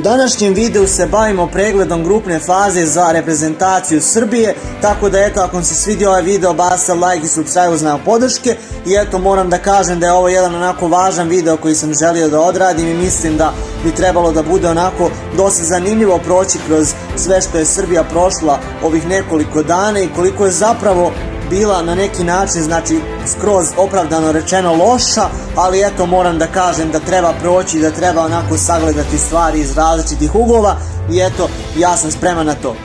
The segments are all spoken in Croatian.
današnjem videu se bavimo pregledom grupne faze za reprezentaciju Srbije, tako da eto, ako vam se svidio ovaj video, bacite like i subscribe uz znak podrške. I eto, moram da kažem da je ovo jedan onako važan video koji sam želio da odradim i mislim da bi trebalo da bude onako dosta zanimljivo proći kroz sve što je Srbija prošla ovih nekoliko dana i koliko je zapravo bila na neki način, znači skroz opravdano rečeno loša, ali eto, moram da kažem da treba proći, da treba onako sagledati stvari iz različitih uglova i eto, ja sam spreman na to.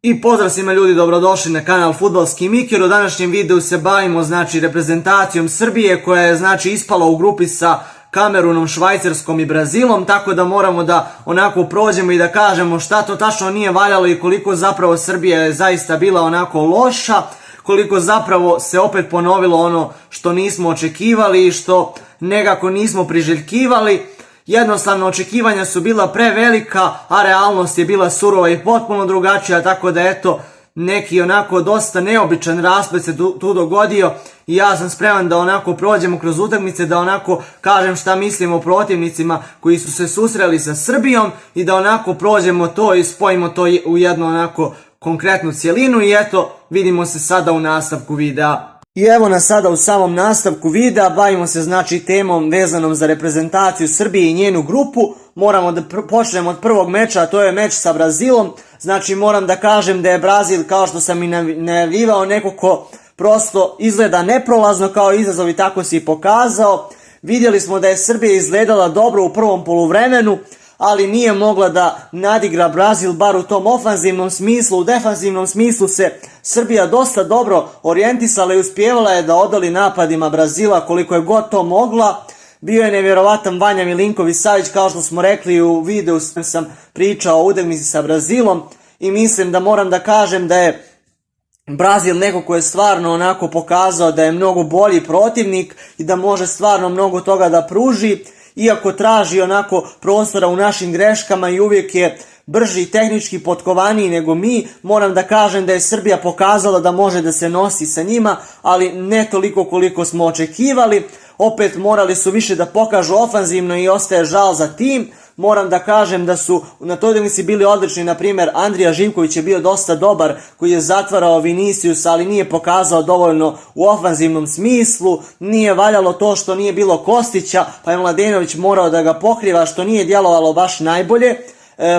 I pozdrav svima ljudi, dobrodošli na kanal Fudbalski Mikir. U današnjem videu se bavimo znači reprezentacijom Srbije koja je znači ispala u grupi sa Kamerunom, Švajcarskom i Brazilom, tako da moramo da onako prođemo i da kažemo šta to tačno nije valjalo i koliko zapravo Srbija je zaista bila onako loša, koliko zapravo se opet ponovilo ono što nismo očekivali i što nekako nismo priželjkivali. Jednostavno očekivanja su bila prevelika, a realnost je bila surova i potpuno drugačija, tako da eto, neki onako dosta neobičan rasplet se tu dogodio i ja sam spreman da onako prođemo kroz utakmice, da onako kažem šta mislim o protivnicima koji su se susreli sa Srbijom i da onako prođemo to i spojimo to u jednu onako konkretnu cjelinu. I eto, vidimo se sada u nastavku videa. I evo nas sada u samom nastavku videa, bavimo se znači temom vezanom za reprezentaciju Srbije i njenu grupu. Moramo da počnemo od prvog meča, a to je meč sa Brazilom. Znači moram da kažem da je Brazil, kao što sam i najavljivao, neko ko prosto izgleda neprolazno kao izazov i tako se i pokazao. Vidjeli smo da je Srbija izgledala dobro u prvom poluvremenu, ali nije mogla da nadigra Brazil bar u tom ofanzivnom smislu. U defanzivnom smislu se Srbija dosta dobro orijentisala i uspijevala je da odoli napadima Brazila koliko je god to mogla. Bio je nevjerovatan Vanja Milinković-Savić, kao što smo rekli u videu sam pričao o utakmici sa Brazilom i mislim da moram da kažem da je Brazil neko ko je stvarno onako pokazao da je mnogo bolji protivnik i da može stvarno mnogo toga da pruži. Iako traži onako prostora u našim greškama i uvijek je brži i tehnički potkovaniji nego mi, moram da kažem da je Srbija pokazala da može da se nosi sa njima, ali ne toliko koliko smo očekivali. Opet morali su više da pokažu ofanzivno i ostaje žal za tim. Moram da kažem da su na toj utakmici bili odlični, na primjer Andrija Živković je bio dosta dobar, koji je zatvarao Vinicius, ali nije pokazao dovoljno u ofanzivnom smislu. Nije valjalo to što nije bilo Kostića, pa je Mladenović morao da ga pokriva, što nije djelovalo baš najbolje.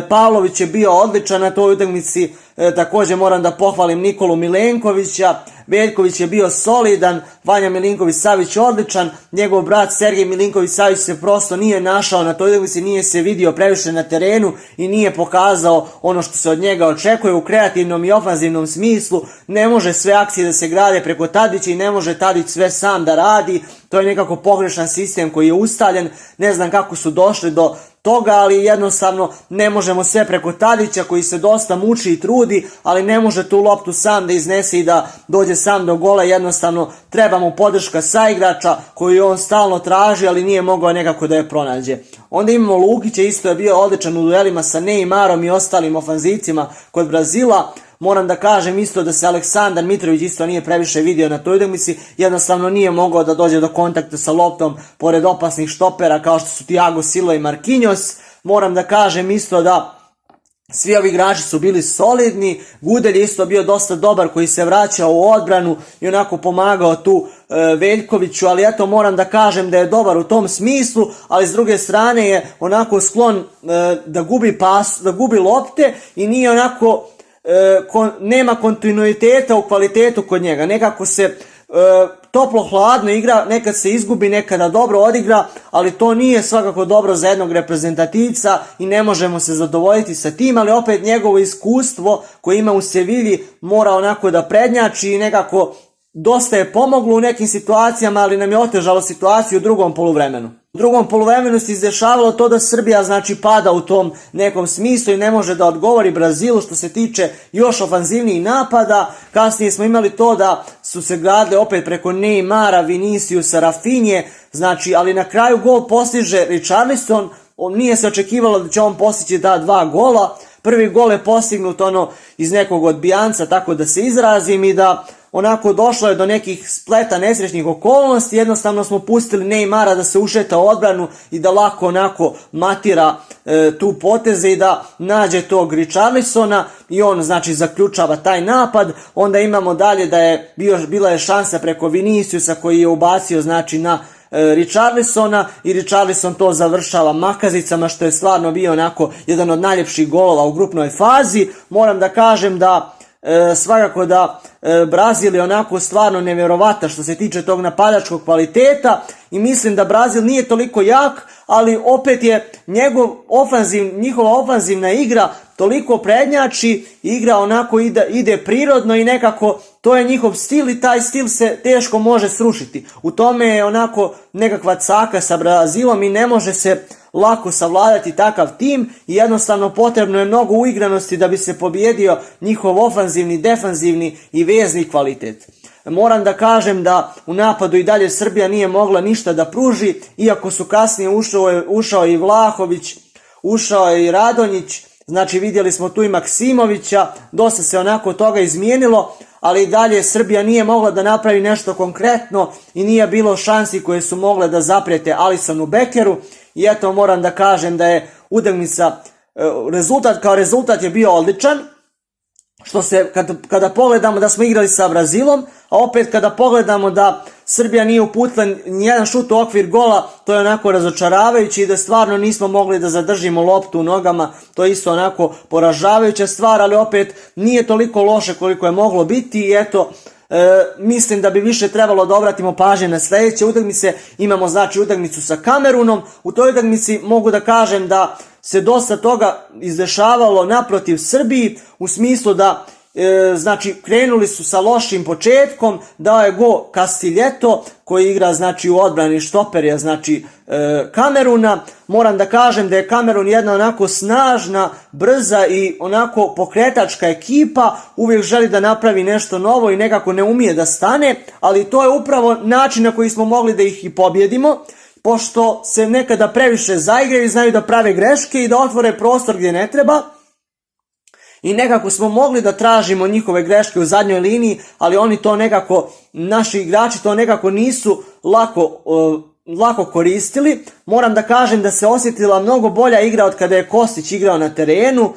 Pavlović je bio odličan na toj utakmici, također moram da pohvalim Nikolu Milenkovića. Veljković je bio solidan, Vanja Milinković-Savić odličan, njegov brat Sergej Milinković-Savić se prosto nije našao na toj utakmici, nije se vidio previše na terenu i nije pokazao ono što se od njega očekuje u kreativnom i ofanzivnom smislu. Ne može sve akcije da se grade preko Tadića i ne može Tadić sve sam da radi, to je nekako pogrešan sistem koji je ustaljen, ne znam kako su došli do toga, ali jednostavno ne možemo sve preko Tadića koji se dosta muči i trudi, ali ne može tu loptu sam da iznese i da dođe sam do gola. Jednostavno treba mu podrška saigrača koju on stalno traži, ali nije mogao nekako da je pronađe. Onda imamo Lukića, isto je bio odličan u duelima sa Neymarom i ostalim ofanzivcima kod Brazila. Moram da kažem isto da se Aleksandar Mitrović isto nije previše vidio na toj utakmici, jednostavno nije mogao da dođe do kontakta sa loptom pored opasnih štopera kao što su Thiago Silva i Marquinhos. Moram da kažem isto da svi ovi igrači su bili solidni, Gudelj je isto bio dosta dobar koji se vraćao u odbranu i onako pomagao tu Veljkoviću, ali eto, moram da kažem da je dobar u tom smislu, ali s druge strane je onako sklon da gubi lopte i nije onako nema kontinuiteta u kvalitetu kod njega, nekako se toplo-hladno igra, nekad se izgubi, nekada dobro odigra, ali to nije svakako dobro za jednog reprezentativca i ne možemo se zadovoljiti sa tim, ali opet njegovo iskustvo koje ima u Sevilji mora onako da prednjači i nekako dosta je pomoglo u nekim situacijama, ali nam je otežalo situaciju u drugom poluvremenu. U drugom poluvremenu se izdešavalo to da Srbija znači pada u tom nekom smislu i ne može da odgovori Brazilu što se tiče još ofanzivnijih napada. Kasnije smo imali to da su se gradile opet preko Neymara, Viniciusa, Rafinje, znači, ali na kraju gol postiže Richarlison. Nije se očekivalo da će on postići ta dva gola. Prvi gol je postignut iz nekog odbijanca, tako da se izrazim, i da onako došlo je do nekih spleta nesrećnih okolnosti, jednostavno smo pustili Neymara da se ušeta u odbranu i da lako onako matira tu poteze i da nađe tog Richarlisona i on znači zaključava taj napad. Onda imamo dalje da je bila je šansa preko Viniciusa koji je ubacio znači na Richarlisona i Richarlison to završava makazicama, što je stvarno bio onako jedan od najljepših golova u grupnoj fazi. Moram da kažem da svakako da Brazil je onako stvarno nevjerovatan što se tiče tog napadačkog kvaliteta i mislim da Brazil nije toliko jak, ali opet je njihova ofanzivna igra toliko prednjači, igra onako ide prirodno i nekako to je njihov stil i taj stil se teško može srušiti. U tome je onako nekakva caka sa Brazilom i ne može se lako savladati takav tim i jednostavno potrebno je mnogo uigranosti da bi se pobjedio njihov ofanzivni, defanzivni i vezni kvalitet. Moram da kažem da u napadu i dalje Srbija nije mogla ništa da pruži, iako su kasnije ušao i Vlahović, ušao je i Radonjić, znači vidjeli smo tu i Maksimovića, dosta se onako toga izmijenilo, ali i dalje Srbija nije mogla da napravi nešto konkretno i nije bilo šansi koje su mogle da zaprijete Alisonu Bekeru. I eto moram da kažem da je utakmica, rezultat je bio odličan, što se kada pogledamo da smo igrali sa Brazilom, a opet kada pogledamo da Srbija nije uputila nijedan šut u okvir gola, to je onako razočaravajuće i da stvarno nismo mogli da zadržimo loptu u nogama, to je isto onako poražavajuća stvar, ali opet nije toliko loše koliko je moglo biti i eto, mislim da bi više trebalo da obratimo pažnje na sljedeće utakmice. Imamo znači utakmicu sa Kamerunom. U toj utakmici mogu da kažem da se dosta toga izdešavalo naprotiv Srbiji, u smislu da znači krenuli su sa lošim početkom, dao je go Castiljeto koji igra znači u odbrani štoperja znači Kameruna. Moram da kažem da je Kamerun jedna onako snažna, brza i onako pokretačka ekipa, uvijek želi da napravi nešto novo i nekako ne umije da stane, ali to je upravo način na koji smo mogli da ih i pobjedimo, pošto se nekada previše zaigraju i znaju da prave greške i da otvore prostor gdje ne treba. I nekako smo mogli da tražimo njihove greške u zadnjoj liniji, ali oni to nekako, naši igrači to nekako nisu lako koristili. Moram da kažem da se osjetila mnogo bolja igra od kada je Kostić igrao na terenu.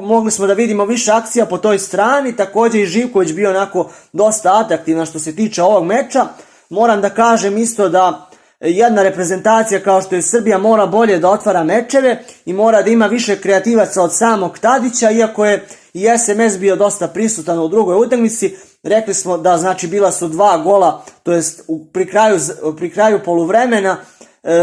Mogli smo da vidimo više akcija po toj strani, također i Živković bio onako dosta atraktivna što se tiče ovog meča. Moram da kažem isto da jedna reprezentacija kao što je Srbija mora bolje da otvara mečeve i mora da ima više kreativaca od samog Tadića, iako je i SMS bio dosta prisutan u drugoj utakmici. Rekli smo da znači bila su 2 gola, to jest pri kraju poluvremena,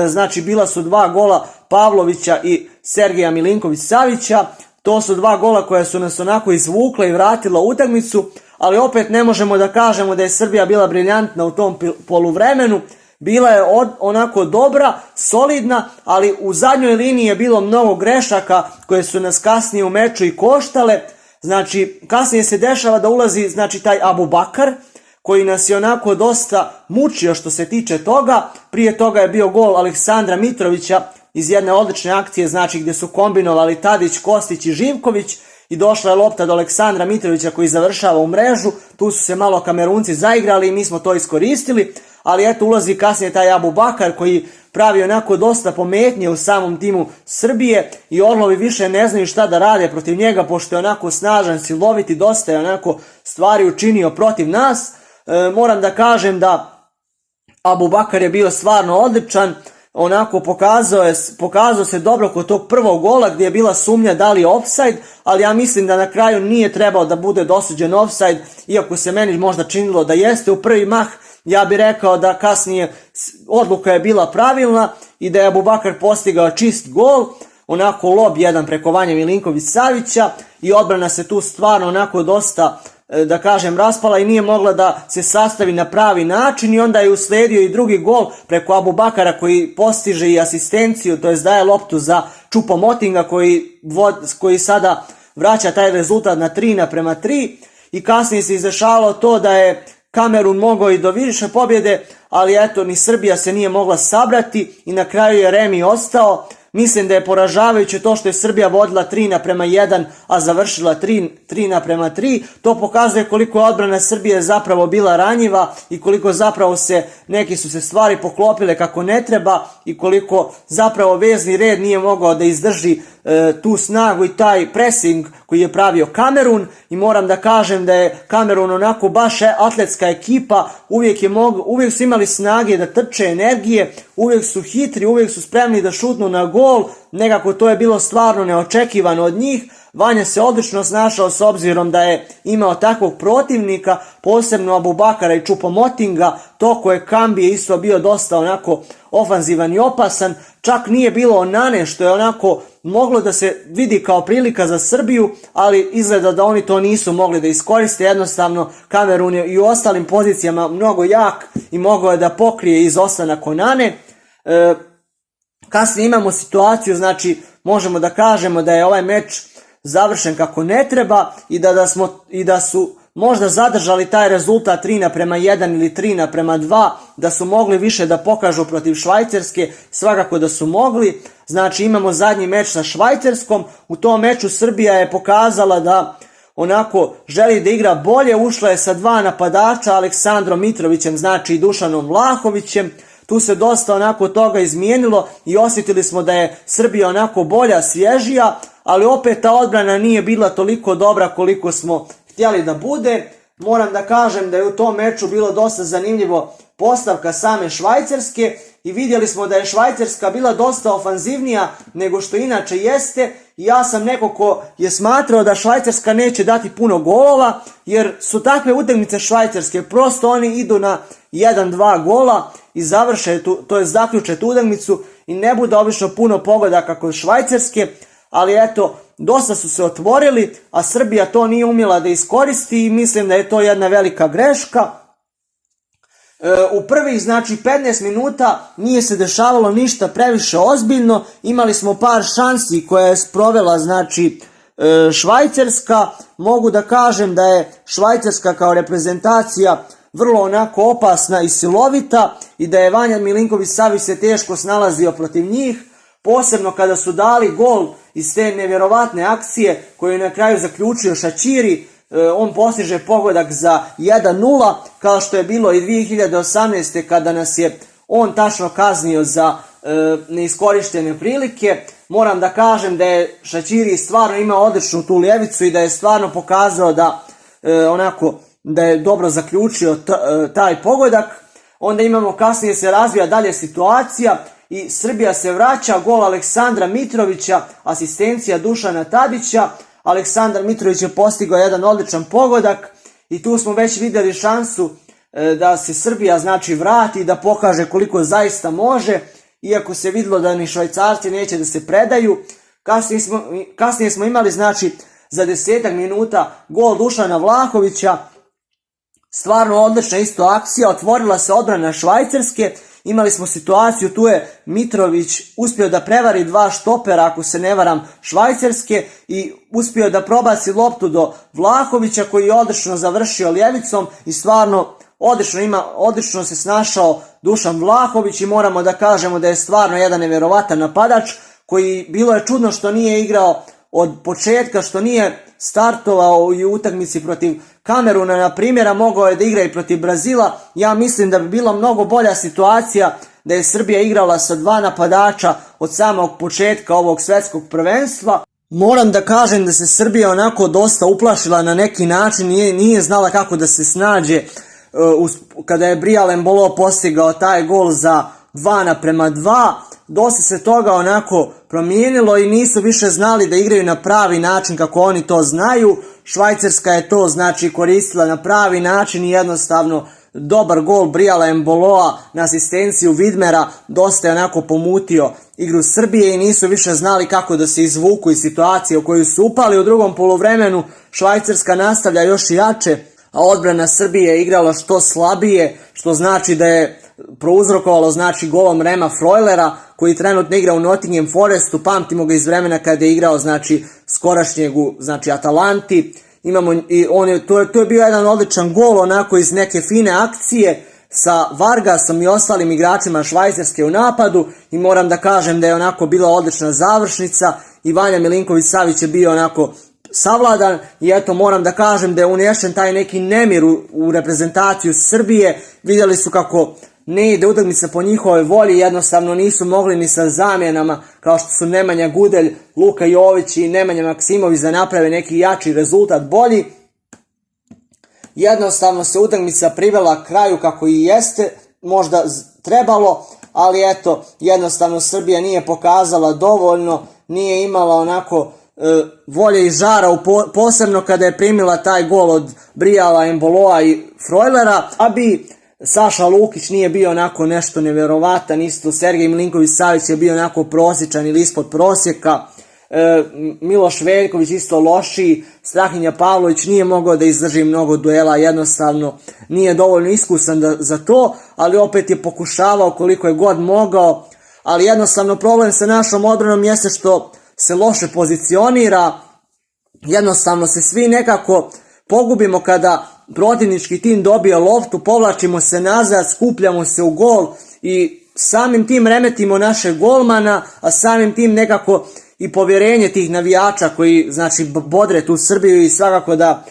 znači bila su 2 gola Pavlovića i Sergeja Milinković-Savića. To su 2 gola koja su nas onako izvukla i vratila utakmicu, ali opet ne možemo da kažemo da je Srbija bila briljantna u tom poluvremenu. Bila je onako dobra, solidna, ali u zadnjoj liniji je bilo mnogo grešaka koje su nas kasnije u meču i koštale. Znači, kasnije se dešava da ulazi znači taj Abubakar, koji nas je onako dosta mučio što se tiče toga. Prije toga je bio gol Aleksandra Mitrovića iz jedne odlične akcije, znači gdje su kombinovali Tadić, Kostić i Živković i došla je lopta do Aleksandra Mitrovića koji završava u mrežu. Tu su se malo Kamerunci zaigrali i mi smo to iskoristili. Ali eto ulazi kasnije taj Abubakar koji pravi onako dosta pometnje u samom timu Srbije i Orlovi više ne znaju šta da rade protiv njega, pošto je onako snažan, silovit i dosta je onako stvari učinio protiv nas. Moram da kažem da Abubakar je bio stvarno odličan, onako pokazao se dobro kod tog prvog gola gdje je bila sumnja da li je offside, ali ja mislim da na kraju nije trebao da bude dosuđen offside, iako se meni možda činilo da jeste u prvi mah. Ja bih rekao da kasnije odluka je bila pravilna i da je Abubakar postigao čist gol, onako lob jedan preko Vanje Milinković-Savića i odbrana se tu stvarno onako dosta, da kažem, raspala i nije mogla da se sastavi na pravi način i onda je usledio i drugi gol preko Abubakara koji postiže i asistenciju, to jest daje loptu za Choupo-Motinga koji sada vraća taj rezultat na 3:3 i kasnije se izdešavalo to da je Kamerun mogao i do više pobjede, ali eto ni Srbija se nije mogla sabrati i na kraju je remi ostao. Mislim da je poražavajuće to što je Srbija vodila 3:1, a završila 3:3. To pokazuje koliko je odbrana Srbije zapravo bila ranjiva i koliko zapravo neki su se stvari poklopile kako ne treba i koliko zapravo vezni red nije mogao da izdrži tu snagu i taj pressing koji je pravio Kamerun. I moram da kažem da je Kamerun onako baš atletska ekipa, uvijek su imali snage da trče, energije, uvijek su hitri, uvijek su spremni da šutnu na gol, nekako to je bilo stvarno neočekivano od njih. Vanja se odlično snašao s obzirom da je imao takvog protivnika, posebno Abubakara i Choupo-Motinga. Toko je Kambi je isto bio dosta onako ofanzivan i opasan, čak nije bilo Onane što je onako moglo da se vidi kao prilika za Srbiju, ali izgleda da oni to nisu mogli da iskoriste. Jednostavno Kamerun je i u ostalim pozicijama mnogo jak i mogao je da pokrije izostanak Onane. Kasnije imamo situaciju, znači možemo da kažemo da je ovaj meč završen kako ne treba i da su možda zadržali taj rezultat 3:1 ili 3:2, da su mogli više da pokažu protiv Švajcarske, svakako da su mogli. Znači imamo zadnji meč sa Švajcarskom, u tom meču Srbija je pokazala da onako želi da igra bolje, ušla je sa 2 napadača, Aleksandrom Mitrovićem, znači i Dušanom Vlahovićem. Tu se dosta onako toga izmijenilo i osjetili smo da je Srbija onako bolja, svježija, ali opet ta odbrana nije bila toliko dobra koliko smo htjeli da bude. Moram da kažem da je u tom meču bilo dosta zanimljivo postavka same Švajcarske i vidjeli smo da je Švajcarska bila dosta ofanzivnija nego što inače jeste. I ja sam neko ko je smatrao da Švajcarska neće dati puno golova, jer su takve utakmice Švajcarske, prosto oni idu na 1-2 gola i zaključe tu utakmicu i ne bude obično puno pogodaka kod Švajcarske, ali eto, dosta su se otvorili, a Srbija to nije umjela da iskoristi i mislim da je to jedna velika greška. U prvih 15 minuta nije se dešavalo ništa previše ozbiljno, imali smo par šansi koje je sprovela Švajcarska. Mogu da kažem da je Švajcarska kao reprezentacija vrlo onako opasna i silovita i da je Vanja Milinković-Savić se teško snalazio protiv njih, posebno kada su dali gol iz te nevjerovatne akcije koju je na kraju zaključio Šačiri. On postiže pogodak za 1:0, kao što je bilo i 2018. kada nas je on tačno kaznio za neiskorištene prilike. Moram da kažem da je Šačiri stvarno imao odličnu tu ljevicu i da je stvarno pokazao da je dobro zaključio taj pogodak. Onda imamo, kasnije se razvija dalje situacija i Srbija se vraća, gol Aleksandra Mitrovića, asistencija Dušana Tadića. Aleksandar Mitrović je postigao jedan odličan pogodak i tu smo već vidjeli šansu da se Srbija vrati i da pokaže koliko zaista može, iako se vidjelo da ni Švajcarci neće da se predaju. Kasnije smo imali za 10 minuta gol Dušana Vlahovića, stvarno odlična isto akcija, otvorila se odbrana Švajcarske. Imali smo situaciju, tu je Mitrović uspio da prevari 2 štopera, ako se ne varam, Švajcarske i uspio da probaci loptu do Vlahovića koji je odlično završio ljevicom i stvarno odlično se snašao Dušan Vlahović i moramo da kažemo da je stvarno jedan nevjerovatan napadač koji bilo je čudno što nije igrao od početka, što nije startovao i u utakmici protiv Kameruna, na primjer, a mogao je da igra i protiv Brazila. Ja mislim da bi bila mnogo bolja situacija da je Srbija igrala sa 2 napadača od samog početka ovog svetskog prvenstva. Moram da kažem da se Srbija onako dosta uplašila na neki način, nije znala kako da se snađe kada je Brial Embolo postigao taj gol za 2:2. Dosta se toga onako promijenilo i nisu više znali da igraju na pravi način kako oni to znaju. Švajcarska je to koristila na pravi način i jednostavno dobar gol Briala Emboloa na asistenciju Vidmera dosta je onako pomutio igru Srbije i nisu više znali kako da se izvuku iz situacije u koju su upali. U drugom poluvremenu Švajcarska nastavlja još jače, a odbrana Srbije je igrala što slabije, što znači da je prouzrokovalo golom Rema Frojlera koji trenutno igra u Nottingham Forestu, pamtimo ga iz vremena kada je igrao skorašnjeg u Atalanti. To je bio jedan odličan gol onako iz neke fine akcije, sa Vargasom i ostalim igračima Švajcarske u napadu i moram da kažem da je onako bila odlična završnica i Vanja Milinković-Savić je bio onako savladan i eto moram da kažem da je unešen taj neki nemir u reprezentaciju Srbije. Vidjeli su kako ne ide utakmica po njihovoj volji, jednostavno nisu mogli ni sa zamjenama kao što su Nemanja Gudelj, Luka Jović i Nemanja Maksimović da naprave neki jači rezultat bolji. Jednostavno se utakmica privela kraju kako i jeste možda trebalo, ali eto jednostavno Srbija nije pokazala dovoljno, nije imala onako volje i žara, posebno kada je primila taj gol od Brijala, Emboloa i Frojlera, a bi Saša Lukić nije bio onako nešto nevjerovatan, isto Sergej Milinković-Savić je bio onako prosječan ili ispod prosjeka, Miloš Veljković isto lošiji, Strahinja Pavlović nije mogao da izdrži mnogo duela, jednostavno nije dovoljno iskusan za to, ali opet je pokušavao koliko je god mogao, ali jednostavno problem sa našom odbranom jeste što se loše pozicionira, jednostavno se svi nekako pogubimo kada protivnički tim dobije loptu, povlačimo se nazad, skupljamo se u gol i samim tim remetimo našeg golmana, a samim tim nekako i povjerenje tih navijača koji znači bodre tu Srbiju i svakako da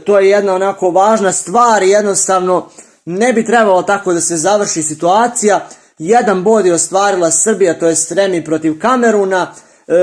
to je jedna onako važna stvar i jednostavno ne bi trebalo tako da se završi situacija. Jedan bod je ostvarila Srbija, to je Remi protiv Kameruna,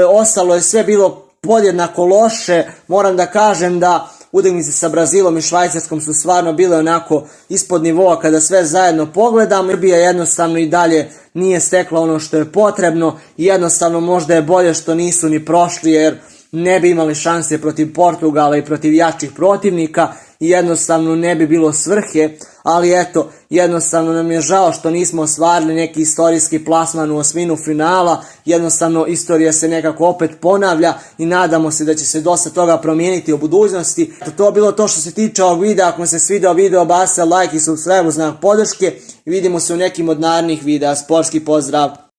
ostalo je sve bilo podjednako loše. Moram da kažem da utakmice sa Brazilom i Švajcarskom su stvarno bile onako ispod nivoa kada sve zajedno pogledamo. Srbija jednostavno i dalje nije stekla ono što je potrebno i jednostavno možda je bolje što nisu ni prošli jer ne bi imali šanse protiv Portugala i protiv jačih protivnika i jednostavno ne bi bilo svrhe, ali eto, jednostavno nam je žao što nismo ostvarili neki istorijski plasman u osminu finala, jednostavno istorija se nekako opet ponavlja i nadamo se da će se dosta toga promijeniti u budućnosti. To je bilo to što se tiče ovog videa, ako vam se svidao video, bacite like i subscribe u znak podrške i vidimo se u nekim od narednih videa. Sportski pozdrav!